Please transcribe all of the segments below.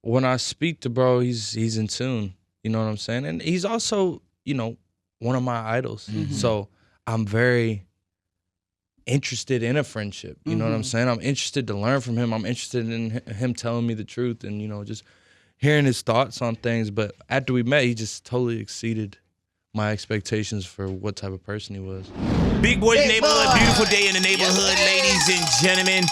when I speak to bro, he's in tune. You know what I'm saying? And he's also, one of my idols. So I'm very interested in a friendship. You know what I'm saying? I'm interested to learn from him. I'm interested in him telling me the truth and, just hearing his thoughts on things. But after we met, he just totally exceeded my expectations for what type of person he was. Big Boy's Neighborhood, beautiful day in the neighborhood, ladies and gentlemen.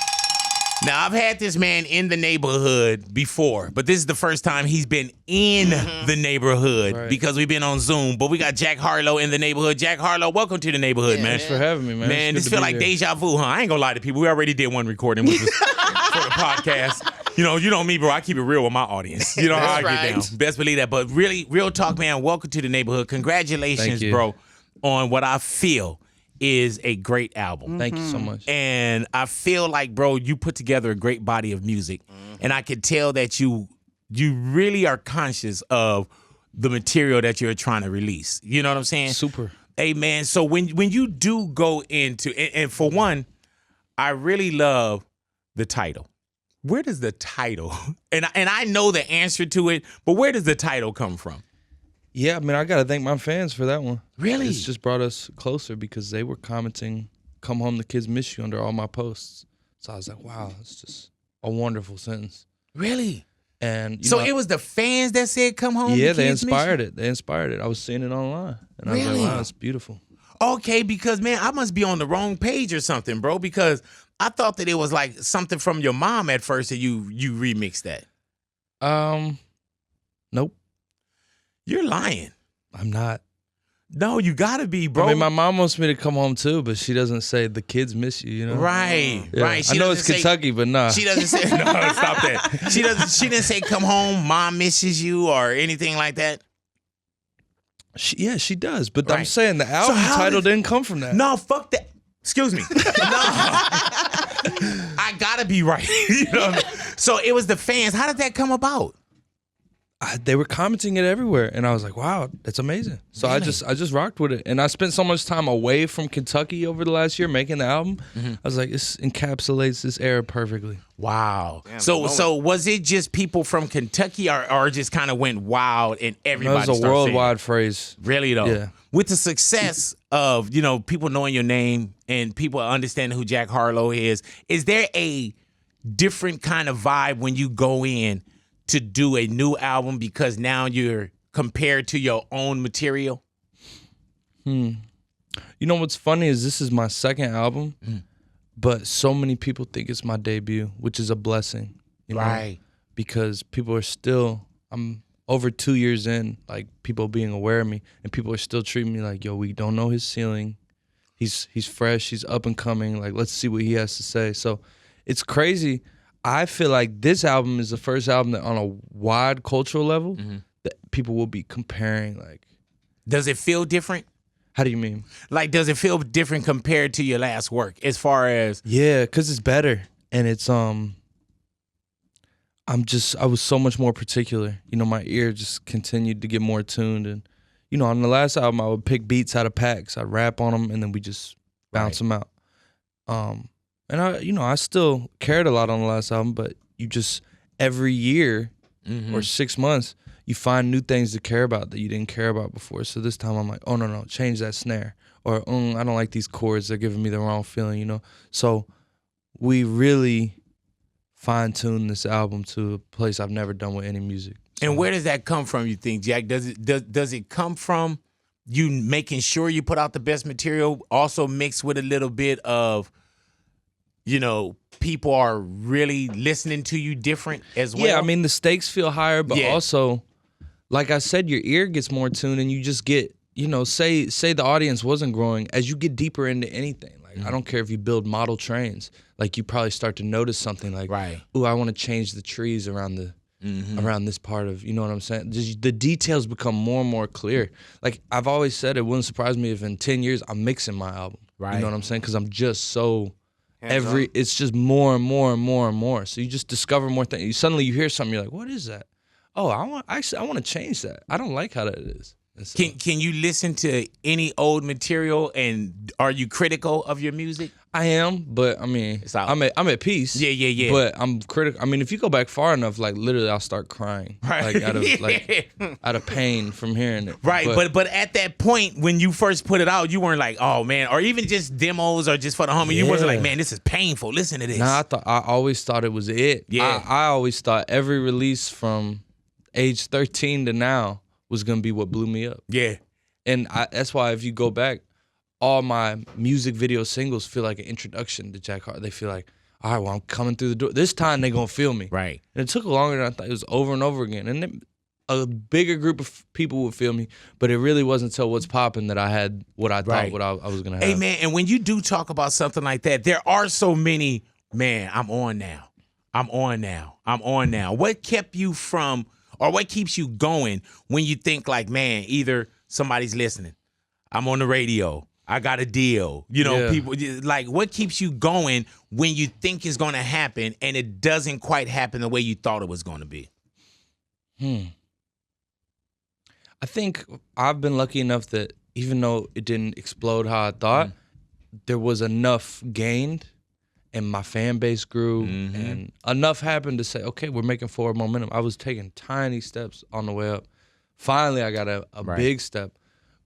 Now, I've had this man in the neighborhood before, but this is the first time he's been in the neighborhood because we've been on Zoom. But we got Jack Harlow in the neighborhood. Jack Harlow, welcome to the neighborhood, man. Thanks for having me, man. Man, this feel like deja vu, huh? I ain't gonna lie to people. We already did one recording with us for the podcast. You know me, bro. I keep it real with my audience. You know how I get down. Best believe that. But really, real talk, man. Welcome to the neighborhood. Congratulations, bro, on what I feel is a great album. Thank you so much. And I feel like, bro, you put together a great body of music. And I can tell that you really are conscious of the material that you're trying to release. You know what I'm saying? Super. Hey, man, so when you do go into, and for one, I really love the title. Where does the title, and I know the answer to it, but where does the title come from? Yeah, I mean, I got to thank my fans for that one. Really? It's just brought us closer because they were commenting, "Come home, the kids miss you," under all my posts. So I was like, wow, it's just a wonderful sentence. Really? And so it was the fans that said, "Come home." Yeah, they inspired it. They inspired it. I was seeing it online. And I was like, wow, it's beautiful. Okay, because, man, I must be on the wrong page or something, bro, because I thought that it was like something from your mom at first that you remixed that. Nope. You're lying. I'm not. No, you gotta be, bro. I mean, my mom wants me to come home too, but she doesn't say the kids miss you, Right, right. I know it's Kentucky, but nah. She doesn't say, no, stop that. She didn't say come home, mom misses you or anything like that? She does, but I'm saying the album title didn't come from that. No, fuck that. Excuse me. No. I gotta be right. So it was the fans. How did that come about? They were commenting it everywhere, and I was like, "Wow, that's amazing." So really? I just rocked with it, and I spent so much time away from Kentucky over the last year making the album. I was like, "This encapsulates this era perfectly." Wow. Damn, so was it just people from Kentucky, or just kind of went wild and everybody? That was a worldwide phrase. Really though. Yeah. With the success of people knowing your name and people understanding who Jack Harlow is there a different kind of vibe when you go in to do a new album because now you're compared to your own material? You know what's funny is this is my second album, but so many people think it's my debut, which is a blessing. Right. Because people are still, I'm over 2 years in, like people being aware of me, and people are still treating me like, yo, we don't know his ceiling. He's fresh, he's up and coming, like let's see what he has to say. So it's crazy. I feel like this album is the first album that on a wide cultural level that people will be comparing. Like, does it feel different? How do you mean? Like, does it feel different compared to your last work as far as? Yeah, because it's better. And it's, I was so much more particular. My ear just continued to get more tuned. And, on the last album, I would pick beats out of packs. I'd rap on them, and then we just bounce them out. And I still cared a lot on the last album, but you just, every year or 6 months, you find new things to care about that you didn't care about before. So this time I'm like, oh, no, change that snare. Or, I don't like these chords. They're giving me the wrong feeling, So we really fine-tuned this album to a place I've never done with any music. So. And where does that come from, you think, Jack? Does it come from you making sure you put out the best material, also mixed with a little bit of, people are really listening to you different as well? Yeah, I mean, the stakes feel higher, but also, like I said, your ear gets more tuned and you just get, say the audience wasn't growing. As you get deeper into anything, like I don't care if you build model trains, like you probably start to notice something like, ooh, I want to change the trees around the around this part of, you know what I'm saying? Just the details become more and more clear. Like I've always said, it wouldn't surprise me if in 10 years I'm mixing my album. Right. You know what I'm saying? Because I'm just so... it's just more and more and more and more. So you just discover more things. Suddenly you hear something, you're like, what is that? Oh, I want to change that. I don't like how that is. So, can you listen to any old material, and are you critical of your music? I am, but I mean, I'm at peace. Yeah. But I'm critical. I mean, if you go back far enough, like literally, I'll start crying, right? Out of pain from hearing it. Right, but at that point when you first put it out, you weren't like, oh man, or even just demos or just for the homie. You wasn't like, man, this is painful. Listen to this. Nah, I always thought it was it. Yeah, I always thought every release from age 13 to now was gonna be what blew me up. Yeah, and that's why if you go back, all my music video singles feel like an introduction to Jack Harlow. They feel like, all right, well, I'm coming through the door. This time they gonna feel me. Right. And it took longer than I thought. It was over and over again. And then a bigger group of people would feel me, but it really wasn't until What's Poppin' that I had what I thought I was gonna have. Hey man, and when you do talk about something like that, there are so many, man, I'm on now. What kept you from, or what keeps you going when you think like, man, either somebody's listening, I'm on the radio, I got a deal, people, like what keeps you going when you think it's going to happen and it doesn't quite happen the way you thought it was going to be? I think I've been lucky enough that even though it didn't explode how I thought, there was enough gained and my fan base grew and enough happened to say, okay, we're making forward momentum. I was taking tiny steps on the way up. Finally, I got a big step.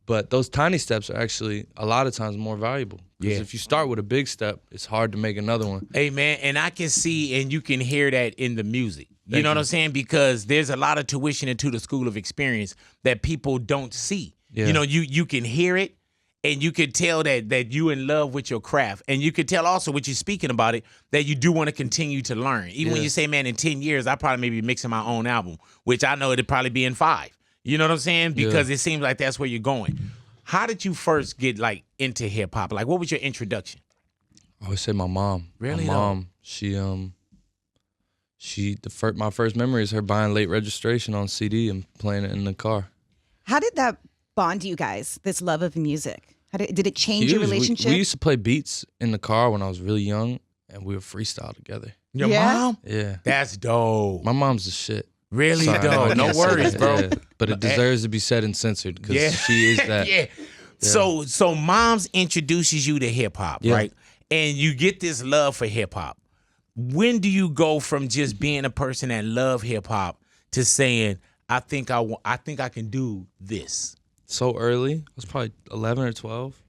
But those tiny steps are actually a lot of times more valuable. Because if you start with a big step, it's hard to make another one. Hey, man, and I can see and you can hear that in the music. You know what I'm saying? Because there's a lot of tuition into the school of experience that people don't see. Yeah. You can hear it, and you can tell that you in love with your craft. And you can tell also, what you're speaking about it, that you do want to continue to learn. Even when you say, man, in 10 years, I probably may be mixing my own album, which I know it'd probably be in 5. You know what I'm saying? Because it seems like that's where you're going. How did you first get like into hip hop? Like, what was your introduction? I always say my mom. Really? My mom, my first memory is her buying late registration on CD and playing it in the car. How did that bond you guys, this love of music? Did it change your relationship? We used to play beats in the car when I was really young, and we would freestyle together. Your mom? Yeah. That's dope. My mom's the shit. Really dope. No worries, bro. Yeah. But it deserves to be said and censored because she is that. Yeah. So moms introduces you to hip hop, right? And you get this love for hip hop. When do you go from just being a person that love hip hop to saying, I think I can do this? So early. I was probably 11 or 12.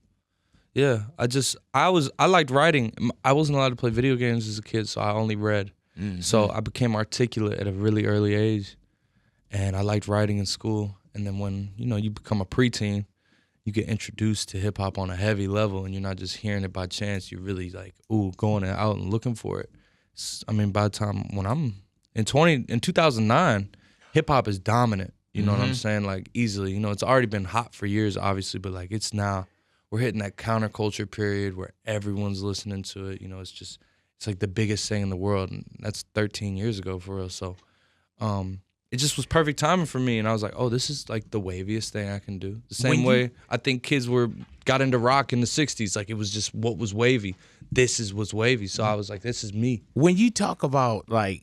Yeah. I liked writing. I wasn't allowed to play video games as a kid, so I only read. So I became articulate at a really early age, and I liked writing in school. And then when you become a preteen, you get introduced to hip hop on a heavy level, and you're not just hearing it by chance. You're really like, going out and looking for it. I mean, by the time when I'm in 2009, hip hop is dominant. You know what I'm saying? Like easily. It's already been hot for years, obviously, but like it's now we're hitting that counterculture period where everyone's listening to it. It's like the biggest thing in the world, and that's 13 years ago for real. So it just was perfect timing for me, and I was like, oh, this is like the waviest thing I can do. The same way I think kids got into rock in the 60s. Like it was just what was wavy. This is what's wavy. So I was like, this is me. When you talk about like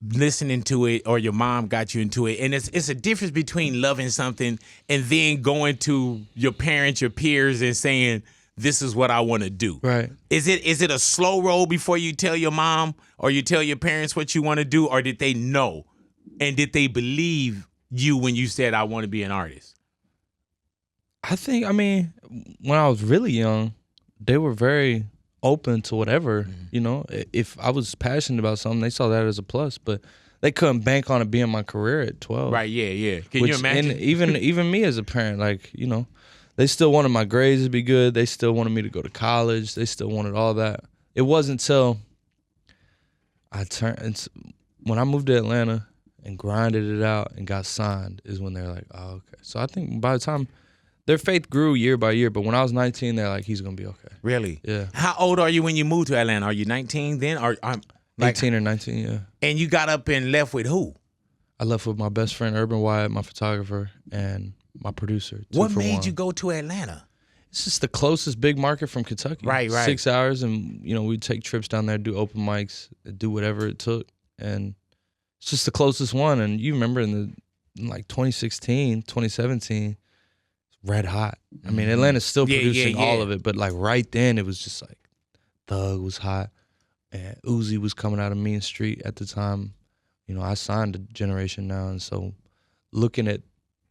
listening to it or your mom got you into it, and it's a difference between loving something and then going to your parents, your peers, and saying, this is what I want to do. Right. Is it a slow roll before you tell your mom or you tell your parents what you want to do, or did they know? And did they believe you when you said, I want to be an artist? I mean, when I was really young, they were very open to whatever, If I was passionate about something, they saw that as a plus, but they couldn't bank on it being my career at 12. Right, yeah. Can you imagine? And even me as a parent, like, they still wanted my grades to be good. They still wanted me to go to college. They still wanted all that. It wasn't until when I moved to Atlanta and grinded it out and got signed is when they're like, oh, okay. So I think by the time their faith grew year by year, but when I was 19, they're like, he's going to be okay. Really? Yeah. How old are you when you moved to Atlanta? Are you 19 then? Or 18 or 19, yeah. And you got up and left with who? I left with my best friend, Urban Wyatt, my photographer, and my producer. What made you go to Atlanta? It's just the closest big market from Kentucky. Right. 6 hours, and we'd take trips down there, do open mics, do whatever it took, and it's just the closest one. And you remember in the in like 2016, 2017, red hot. I mean, Atlanta's still producing all of it, but like right then it was just like Thug was hot and Uzi was coming out of Mean Street at the time. You know, I signed to Generation Now, and so looking at,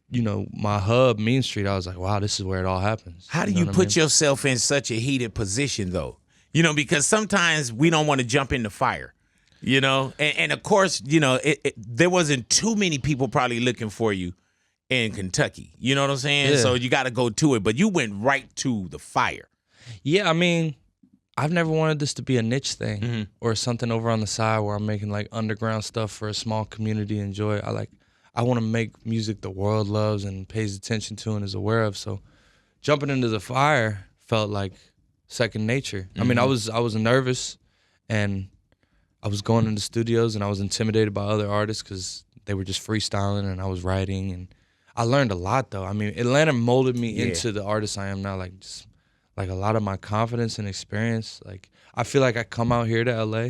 you know, my hub, Mean Street, I was like, wow, this is where it all happens. How do you put yourself in such a heated position, though? You know, because sometimes we don't want to jump in the fire, you know? And of course, you know, there wasn't too many people probably looking for you in Kentucky. You know what I'm saying? Yeah. So you got to go to it. But you went right to the fire. Yeah, I mean, I've never wanted this to be a niche thing or something over on the side where I'm making like underground stuff for a small community to enjoy. I want to make music the world loves and pays attention to and is aware of. So jumping into the fire felt like second nature. I mean, I was nervous, and I was going into studios and I was intimidated by other artists because they were just freestyling and I was writing, and I learned a lot though. I mean, Atlanta molded me into the artist I am now. Like just like a lot of my confidence and experience. Like I feel like I come out here to LA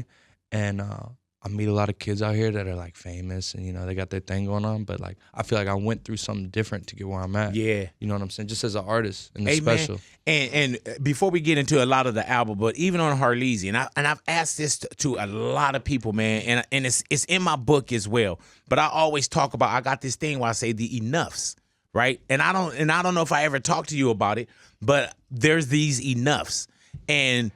and I meet a lot of kids out here that are like famous and, you know, they got their thing going on, but like I feel like I went through something different to get where I'm at. Yeah. You know what I'm saying? Just as an artist and it's special. And before we get into a lot of the album, but even on Harleezy, and I've asked this to a lot of people, man, and it's in my book as well. But I always talk about, I got this thing where I say the enoughs, right? And I don't know if I ever talked to you about it, but there's these enoughs. And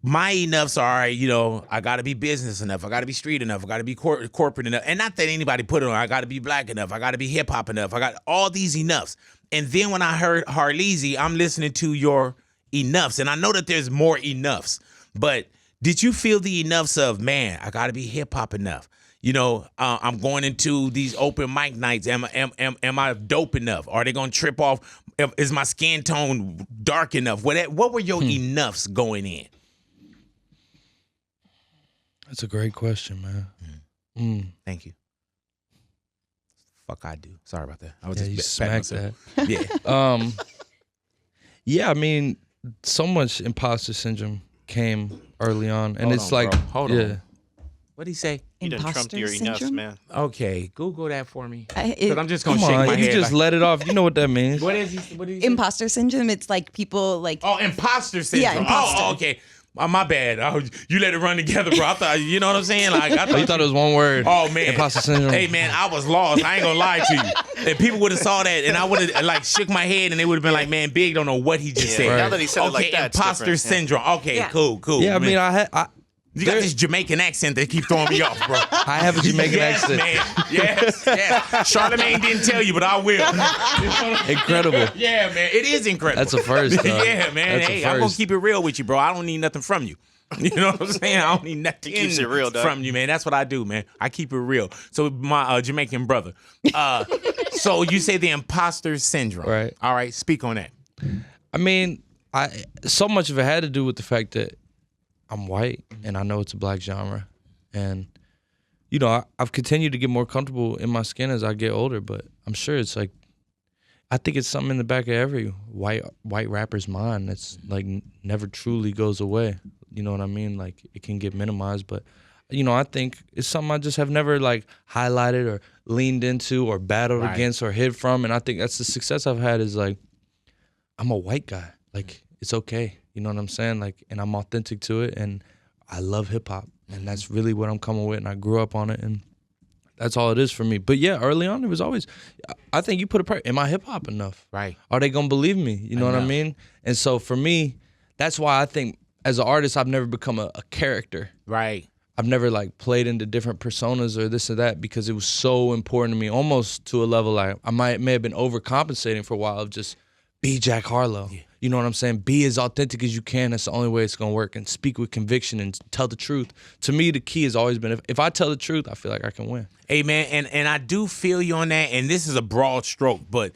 my enoughs are, you know, I got to be business enough. I got to be street enough. I got to be corporate enough. And not that anybody put it on. I got to be black enough. I got to be hip hop enough. I got all these enoughs. And then when I heard Harleezy, I'm listening to your enoughs. And I know that there's more enoughs. But did you feel the enoughs of, man, I got to be hip hop enough? You know, I'm going into these open mic nights. Am I dope enough? Are they going to trip off? Is my skin tone dark enough? What were your enoughs going in? That's a great question, man. Thank you. Fuck, I do. Sorry about that. I was You just smacked that. Yeah. Yeah, I mean, so much imposter syndrome came early on, and Hold on, bro. Hold on. What'd he say? You done trumped your enoughs, syndrome? man. Okay, Google that for me. I- Because it- I'm just gonna Come shake on, my you head. just like, let it off. You know what that means. what is he? What did he say? Imposter syndrome. It's like people like Oh, imposter syndrome. Yeah, imposter. Oh, okay. My bad. Oh, you let it run together, bro. I thought, you know what I'm saying? Like, I Oh, you thought it was one word. Oh man, Imposter syndrome. Hey man, I was lost. I ain't gonna lie to you. And people would have saw that, and I would have like shook my head, and they would have been like, "Man, Big don't know what he just said." Now that he said it Okay, like that, it's imposter different. Yeah. syndrome. Okay, Yeah. cool. Yeah, I man. mean, You got this Jamaican accent that keep throwing me off, bro. I have a Jamaican yes, accent. man. Yes. Charlemagne didn't tell you, but I will. Incredible. Yeah, man. It is incredible. That's a first, though. Yeah, man. That's a Hey, I'm gonna first. keep it real with you, bro. I don't need nothing from you. You know what I'm saying? I don't need nothing He keeps it real, dog. from you, man. That's what I do, man. I keep it real. So my Jamaican brother. So you say the imposter syndrome. Right. All right. Speak on that. I mean, so much of it had to do with the fact that I'm white and I know it's a black genre, and you know I've continued to get more comfortable in my skin as I get older. But I'm sure it's like, I think it's something in the back of every white rapper's mind that's like never truly goes away. You know what I mean? Like it can get minimized, but you know I think it's something I just have never like highlighted or leaned into or battled against or hid from. And I think that's the success I've had is like, I'm a white guy. Like it's okay. You know what I'm saying? Like, and I'm authentic to it, and I love hip hop, and that's really what I'm coming with, and I grew up on it, and that's all it is for me. But yeah, early on, it was always, I think you put am I hip hop enough? Right. Are they gonna believe me? You know what I mean? And so for me, that's why I think as an artist, I've never become a character. Right. I've never like played into different personas or this or that because it was so important to me, almost to a level like I may have been overcompensating for a while of just be Jack Harlow. Yeah. You know what I'm saying? Be as authentic as you can. That's the only way it's going to work. And speak with conviction and tell the truth. To me, the key has always been, if I tell the truth, I feel like I can win. Hey, man, and I do feel you on that, and this is a broad stroke, but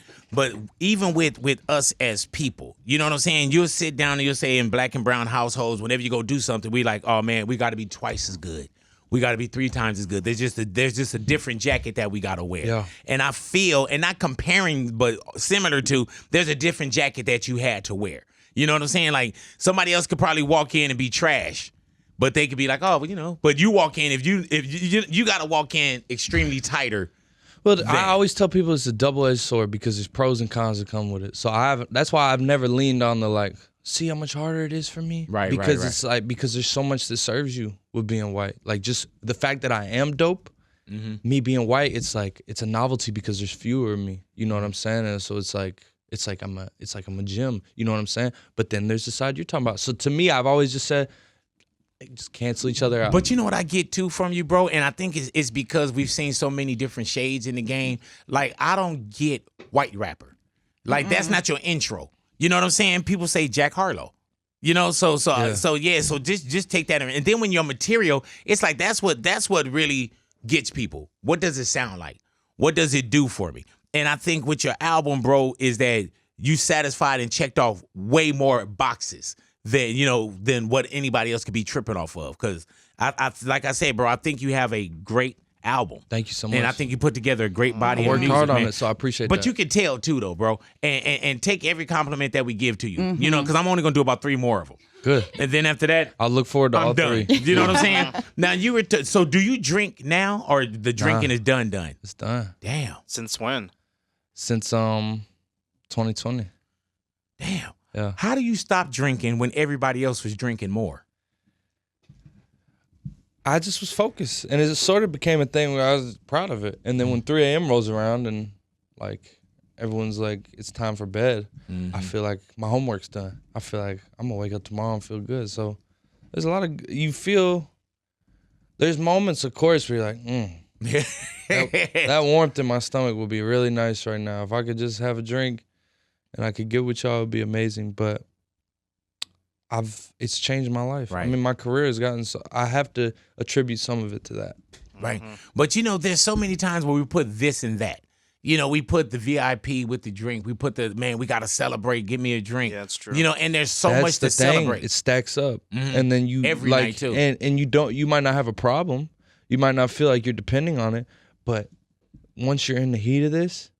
even with us as people, you know what I'm saying? You'll sit down and you'll say in black and brown households, whenever you go do something, we like, oh, man, we got to be twice as good. We got to be 3 times as good. There's just a different jacket that we got to wear. Yeah. And I feel, and not comparing, but similar to, there's a different jacket that you had to wear. You know what I'm saying? Like, somebody else could probably walk in and be trash, but they could be like, oh, well, you know. But you walk in, if you got to walk in extremely tighter Well, I always tell people it's a double-edged sword because there's pros and cons that come with it. So that's why I've never leaned on the like, see how much harder it is for me? Right, because it's like, because there's so much that serves you with being white. Like just the fact that I am dope, me being white, it's like, it's a novelty because there's fewer of me. You know what I'm saying? And so it's like I'm a gym. You know what I'm saying? But then there's the side you're talking about. So to me, I've always just said, just cancel each other out. But you know what I get too from you, bro? And I think it's because we've seen so many different shades in the game. Like, I don't get white rapper. Like, that's not your intro. You know what I'm saying? People say Jack Harlow. You know, so just take that in. And then when your material, it's like that's what really gets people. What does it sound like? What does it do for me? And I think with your album, bro, is that you satisfied and checked off way more boxes than what anybody else could be tripping off of. Because I like I said, bro, I think you have a great album. Thank you so much. And I think you put together a great body of music. I worked hard on man. it, so I appreciate but that. But you can tell too, though, bro, and take every compliment that we give to you. You know, because I'm only gonna do about 3 more of them. Good. And then after that, I'll look forward to all done. 3. You know what I'm saying? Now you were so do you drink now, or the drinking is done? It's done. Damn. Since when? Since 2020. Damn. Yeah. How do you stop drinking when everybody else was drinking more? I just was focused, and it sort of became a thing where I was proud of it. And then when 3 a.m. rolls around and like everyone's like, it's time for bed, I feel like my homework's done. I feel like I'm gonna wake up tomorrow and feel good. So there's a lot of, there's moments, of course, where you're like, that warmth in my stomach would be really nice right now. If I could just have a drink and I could get with y'all, it would be amazing. But it's changed my life. Right. I mean, my career has gotten so, I have to attribute some of it to that. Right. But you know, there's so many times where we put this and that. You know, we put the VIP with the drink. We put we got to celebrate. Give me a drink. Yeah, that's true. You know, and there's so That's much the to thing. celebrate. It stacks up. And then you Every like, night, too. And you might not have a problem. You might not feel like you're depending on it. But once you're in the heat of this,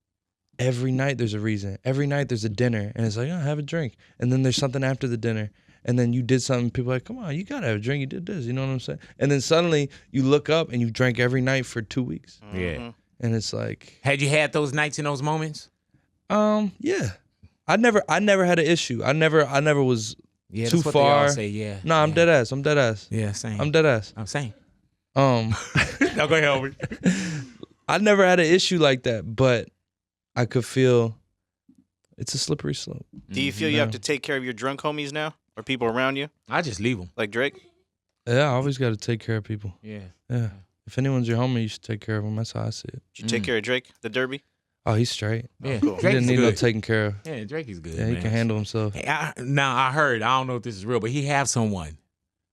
every night there's a reason. Every night there's a dinner. And it's like, oh, have a drink. And then there's something after the dinner. And then you did something, people are like, come on, you gotta have a drink, you did this, you know what I'm saying? And then suddenly you look up and you drank every night for 2 weeks. Yeah. And it's like, Had you had those nights and those moments? yeah. I never had an issue. I never was Yeah, too that's what far. They all say, yeah. No, I'm dead ass. Yeah, same. I'm dead ass. I'm saying. Um, Now go ahead, Albert. I never had an issue like that, but I could feel it's a slippery slope. Do you feel you have to take care of your drunk homies now? Or people around you? I just leave them. Like Drake? Yeah, I always got to take care of people. Yeah. Yeah. If anyone's your homie, you should take care of them. That's how I see it. Did you take care of Drake, the Derby? Oh, he's straight. Yeah. cool. He Drake didn't is need no good. taking care of. Yeah, Drake is good. Yeah, he man. can handle himself. Hey, now I heard, I don't know if this is real, but he have someone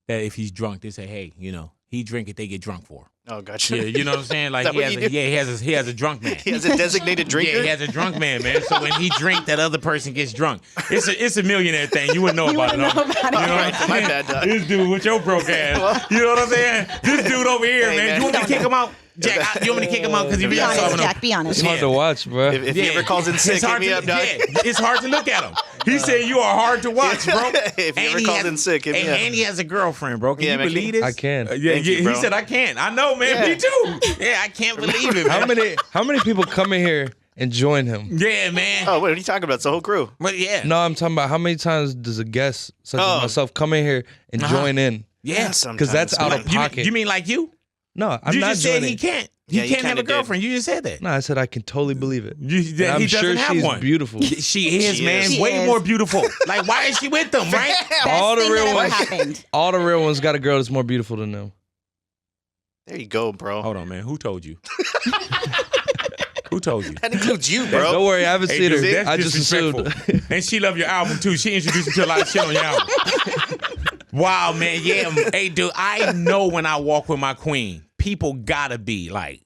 that if he's drunk, they say, hey, you know, he drink it, they get drunk for. Oh, gotcha. Yeah, you know what I'm saying? Like Is that he what has, you do? he has a drunk man. He has a designated drinker? Yeah, he has a drunk man, man. So when he drink, that other person gets drunk. It's a millionaire thing. You wouldn't know about it. wouldn't know about it. You know what I'm saying? My bad, dog. This dude with your broke ass. You know what I'm saying? This dude over here, Hey, man. man. You want me to kick him out? Jack, you want me to kick him out because he Be really honest, solving Jack. Be honest. It's hard to watch, bro. If he ever calls in sick, It's hit hard me to- up, dog. Yeah, it's hard to look at him. He said you are hard to watch, bro. If he ever calls in sick, hit me up. And he has a girlfriend, bro. Can Yeah, you man, believe this? I can. Yeah, Thank you, he bro. said I can. I know, man. Yeah. Me too. Yeah, I can't believe it, man. How many people come in here and join him? Yeah, man. Oh, what are you talking about? It's the whole crew. But yeah. No, I'm talking about how many times does a guest such Oh. as myself come in here and join in? Yeah. sometimes. that's out of man. pocket. You mean like you? No, I'm You not just said joining. he can't. Yeah, He you can't have a kinda did. girlfriend. You just said that. No, I said I can totally believe it. You, And that I'm he sure doesn't have she's one. beautiful. She is, She man. is. She Way is. more beautiful. Like, why is she with them, right? All the Best thing real that ever ones. happened. All the real ones got a girl that's more beautiful than them. There you go, bro. Hold on, man. Who told you? Who told you? That includes you, Don't bro. worry, I haven't Hey, seen dude, her. that's I just disrespectful. assumed. And she loved your album too. She introduced you to a lot of shit on your album. Wow, man. Yeah. Hey, dude, I know when I walk with my queen, people gotta be like,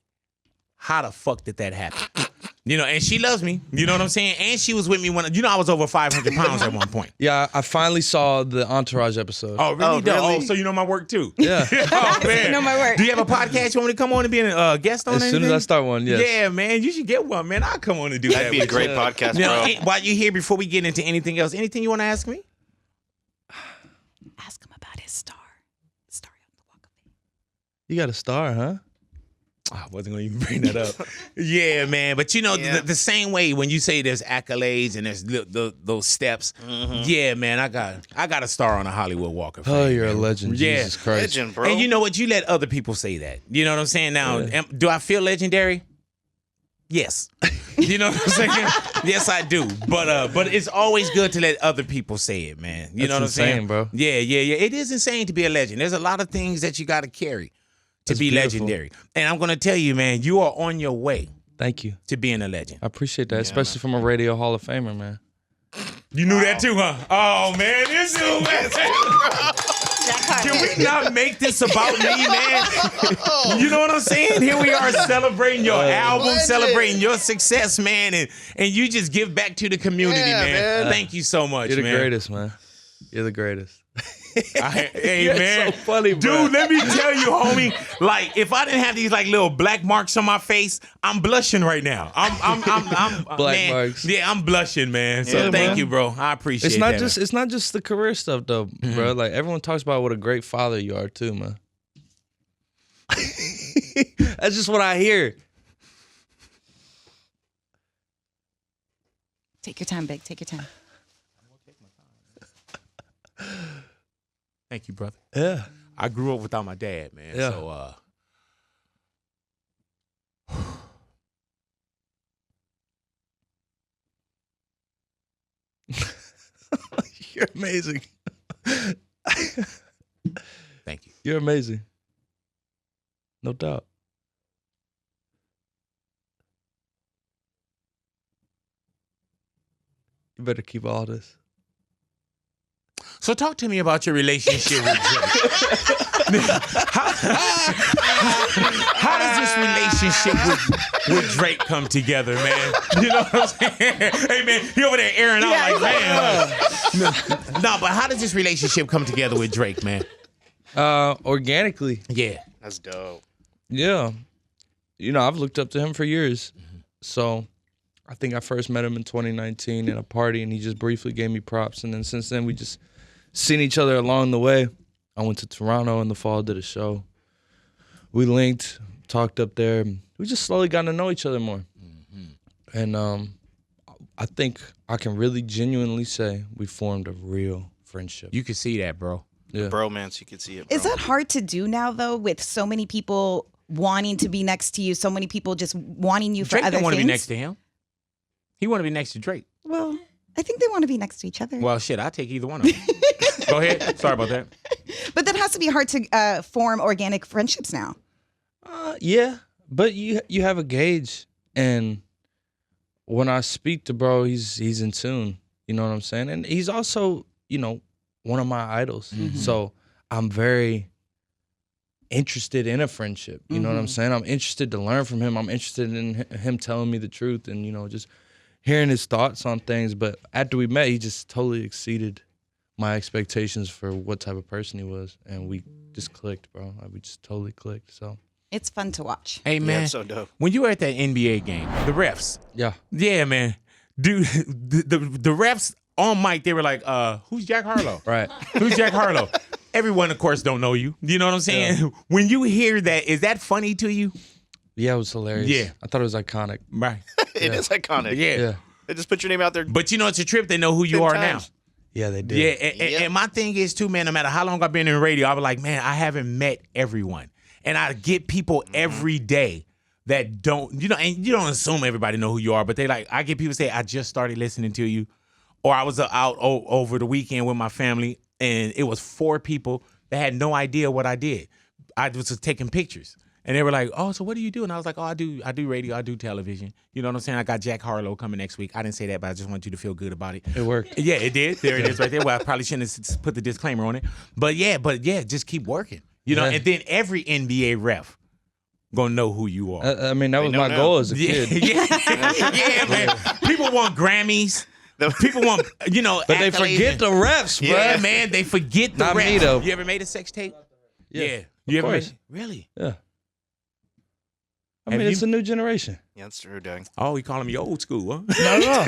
how the fuck did that happen? You know, and she loves me. You know what I'm saying? And she was with me when, you know, I was over 500 pounds at one point. Yeah, I finally saw the Entourage episode. Oh, really? Oh, really? Oh, so you know my work too? Yeah. Oh, man. You know my work. Do you have a podcast you want me to come on and be a guest on? As soon as I anything? start one, yes. Yeah, man. You should get one, man. I'll come on and do that. That'd be a with great you. podcast, Now, bro. while you're here, before we get into anything else, anything you want to ask me? Ask him about his star. Star on the Walk of Fame. You got a star, huh? I wasn't gonna even bring that up. Yeah, man. But you know, the same way when you say there's accolades and there's those steps. Yeah, man. I got a star on a Hollywood Walk of Fame. Oh, you're a legend. Yeah. Jesus Christ. Legend, bro. And you know what? You let other people say that. You know what I'm saying? Now, do I feel legendary? Yes. You know what I'm saying? Yes, I do. But it's always good to let other people say it, man. You know what I'm saying, bro? Yeah. It is insane to be a legend. There's a lot of things that you got to carry to be legendary. And I'm gonna tell you, man, you are on your way. Thank you. To being a legend. I appreciate that, especially from a Radio Hall of Famer, man. You knew that too, huh? Oh man, this dude, man. Can we not make this about me, man? You know what I'm saying? Here we are celebrating your album, celebrating your success, man, and you just give back to the community, man. Thank you so much, You're the man. greatest, man. You're the greatest. Hey, You're man. so funny, bro. Dude, let me tell you, homie. Like, if I didn't have these like little black marks on my face, I'm blushing right now. I'm Black man, marks. Yeah, I'm blushing, man. So thank you, bro. I appreciate that. It's not just the career stuff though, bro. Like everyone talks about what a great father you are too, man. That's just what I hear. Take your time, Big. Take your time. Thank you, brother. Yeah. I grew up without my dad, man. Yeah. So You're amazing. thank you. You're amazing. No doubt. You better keep all this. So talk to me about your relationship with Drake. How does this relationship with Drake come together, man? You know what I'm saying? Hey, man, he over there airing out like, man. No, but how does this relationship come together with Drake, man? Organically. Yeah. That's dope. Yeah. You know, I've looked up to him for years. So I think I first met him in 2019 at a party, and he just briefly gave me props. And then since then, we just seen each other along the way. I went to Toronto in the fall, did a show. We linked, talked up there. We just slowly got to know each other more. And I think I can really genuinely say we formed a real friendship. You can see that, bro. Yeah. Bromance, you could see it, bro. Is that hard to do now, though, with so many people wanting to be next to you, so many people just wanting you for Drake other don't want to things? be next to him. He want to be next to Drake. Well, I think they want to be next to each other. Well, shit, I'll take either one of them. Go ahead. Sorry about that. But that has to be hard to form organic friendships now. Yeah, but you have a gauge, and when I speak to bro, he's in tune. You know what I'm saying? And he's also, you know, one of my idols. So I'm very interested in a friendship. You know what I'm saying? I'm interested to learn from him. I'm interested in him telling me the truth, and you know, just hearing his thoughts on things. But after we met, he just totally exceeded my expectations for what type of person he was, and we just clicked, bro. Like, we just totally clicked. So It's fun to watch. Hey, man. it's so dope. When you were at that NBA game, the refs. Yeah, man. Dude, the refs on mic, they were like, who's Jack Harlow? Right. Who's Jack Harlow? Everyone, of course, don't know you. You know what I'm saying? Yeah. When you hear that, is that funny to you? Yeah, it was hilarious. Yeah. I thought it was iconic. Right. It is iconic. Yeah. They just put your name out there. But you know, it's a trip. They know who you are now. Yeah, they did. Yeah, and my thing is, too, man, no matter how long I've been in radio, I was like, man, I haven't met everyone. And I get people every day that don't, you know, and you don't assume everybody know who you are, but they like, I get people say, I just started listening to you. Or I was out over the weekend with my family, and it was 4 people that had no idea what I did. I was just taking pictures. And they were like, oh, so what do you do? And I was like, oh, I do radio, I do television. You know what I'm saying? I got Jack Harlow coming next week. I didn't say that, but I just want you to feel good about it. It worked. Yeah, it did. There it is right there. Well, I probably shouldn't have put the disclaimer on it. But yeah, just keep working. You know, and then every NBA ref gonna know who you are. I mean, that was my goal as a kid. Yeah, man. People want Grammys. People want, you know, but they forget the refs, bro. Yeah, man, they forget the Not refs. me, though. You ever made a sex tape? Yeah. You ever course. made? Really? Yeah. I mean, it's a new generation. Yeah, that's true, dang. Oh, you calling me old school, huh? No.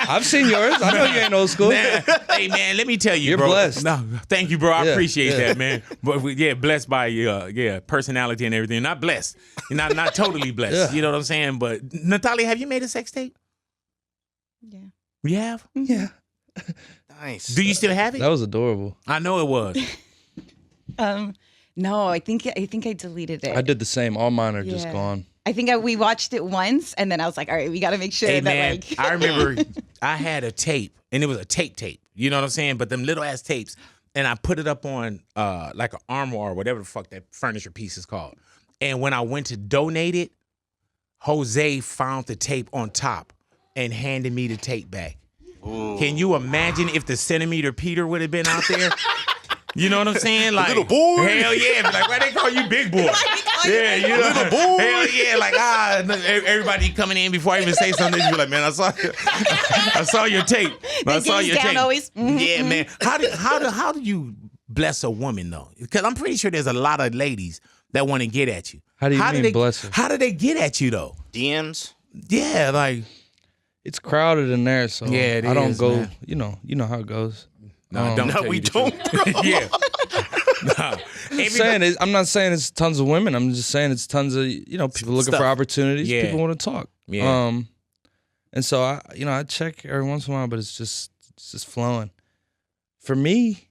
I've seen yours. I know you ain't old school. Hey, man, let me tell you, You're bro. blessed. No, thank you, bro. I appreciate yeah. that, man. But blessed by your personality and everything. Not blessed. Not totally blessed. Yeah. You know what I'm saying? But Natalia, have you made a sex tape? Yeah. You have? Yeah. Nice. Do you still have it? That was adorable. I know it was. No, I think I deleted it. I did the same. All mine are just Yeah. gone. I think we watched it once, and then I was like, all right, we got to make sure Hey, that man, like. I remember I had a tape, and it was a tape. You know what I'm saying? But them little ass tapes, and I put it up on like an armoire or whatever the fuck that furniture piece is called. And when I went to donate it, Jose found the tape on top and handed me the tape back. Ooh. Can you imagine if the centimeter Peter would have been out there? You know what I'm saying? Like, little boy. Hell yeah. Like, why they call you big boy? Yeah, you know. Little boy. Hell yeah. Like, everybody coming in before I even say something, you be like, man, I saw your tape. I saw gaze your down tape. always. Yeah, man. How do you bless a woman though? Because I'm pretty sure there's a lot of ladies that want to get at you. How do you mean they bless her? How do they get at you though? DMs? Yeah, like It's crowded in there, so Yeah, it I don't is, go. man. You know how it goes. no, don't. No, tell we you the don't, truth. Yeah. No. I'm not saying it's tons of women. I'm just saying it's tons of people looking Stuff. for opportunities. Yeah. People want to talk. Yeah. And so I check every once in a while, but it's just flowing. For me,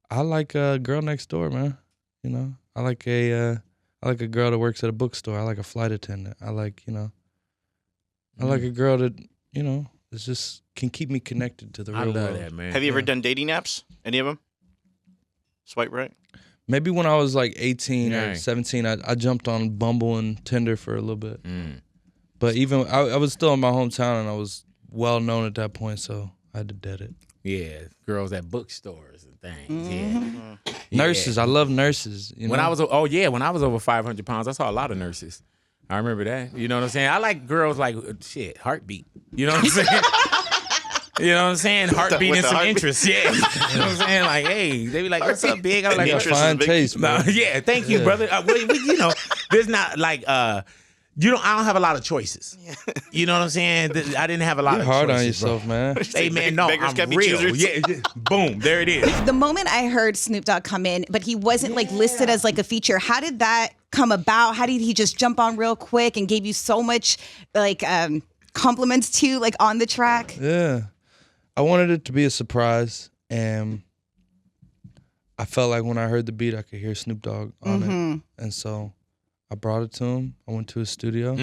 I like a girl next door, man. You know, I like a girl that works at a bookstore. I like a flight attendant. I like I like a girl that is just can keep me connected to the real I love world. that, man. Have you ever done dating apps? Any of them? Swipe right? Maybe when I was like 18 or Right. 17, I jumped on Bumble and Tinder for a little bit. Mm. But even I was still in my hometown and I was well known at that point, so I had to dead it. Yeah, girls at bookstores and things. Mm-hmm. Yeah. Nurses, I love nurses. When I was over 500 pounds, I saw a lot of nurses. I remember that. You know what I'm saying? I like girls like heartbeat. You know what I'm saying? You know what I'm saying? Heartbeat with and the some heartbeat. interest. Yeah. You know what I'm saying? Like, hey, they be like, what's up, big? I'm like, Interest is fine big. taste, no, man. yeah, thank you, brother. There's not like I don't have a lot of choices. You know what I'm saying? I didn't have a lot You're of hard choices. on yourself, man. Hey man, no, Beggars I'm can't be real. choosers. Yeah, boom, there it is. The moment I heard Snoop Dogg come in, but he wasn't like listed as like a feature. How did that come about? How did he just jump on real quick and gave you so much like compliments to you like on the track? Yeah. I wanted it to be a surprise, and I felt like when I heard the beat, I could hear Snoop Dogg on it. And so I brought it to him. I went to his studio,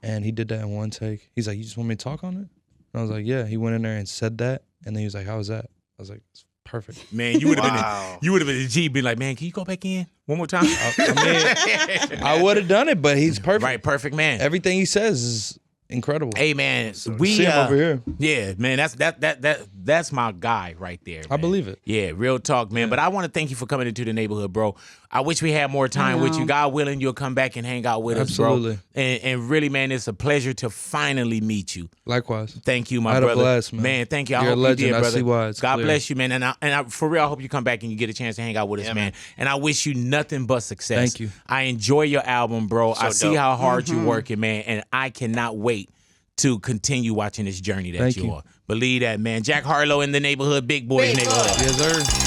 and he did that in one take. He's like, you just want me to talk on it? And I was like, yeah. He went in there and said that, and then he was like, how was that? I was like, it's perfect. Man, you would have Wow. been a G, be like, man, can you go back in one more time? I mean, I would have done it, but he's perfect. Right, perfect man. Everything he says is incredible. Hey man, we See him over here. Yeah, man, that's my guy right there. I man. believe it. Yeah, real talk, man. But I want to thank you for coming into the neighborhood, bro. I wish we had more time with you. God willing, you'll come back and hang out with us, Absolutely. bro. And really, man, it's a pleasure to finally meet you. Likewise. Thank you, my I had a brother. blast, man. Thank you. I You're a hope legend. you did, I brother. see why. It's God clear. bless you, man. And I for real, I hope you come back and you get a chance to hang out with us, man. And I wish you nothing but success. Thank you. I enjoy your album, bro. I see dope. how hard you're working, man, and I cannot wait to continue watching this journey that Thank you're you. on. Believe that, man. Jack Harlow in the neighborhood, big boy in the neighborhood. Yes, sir.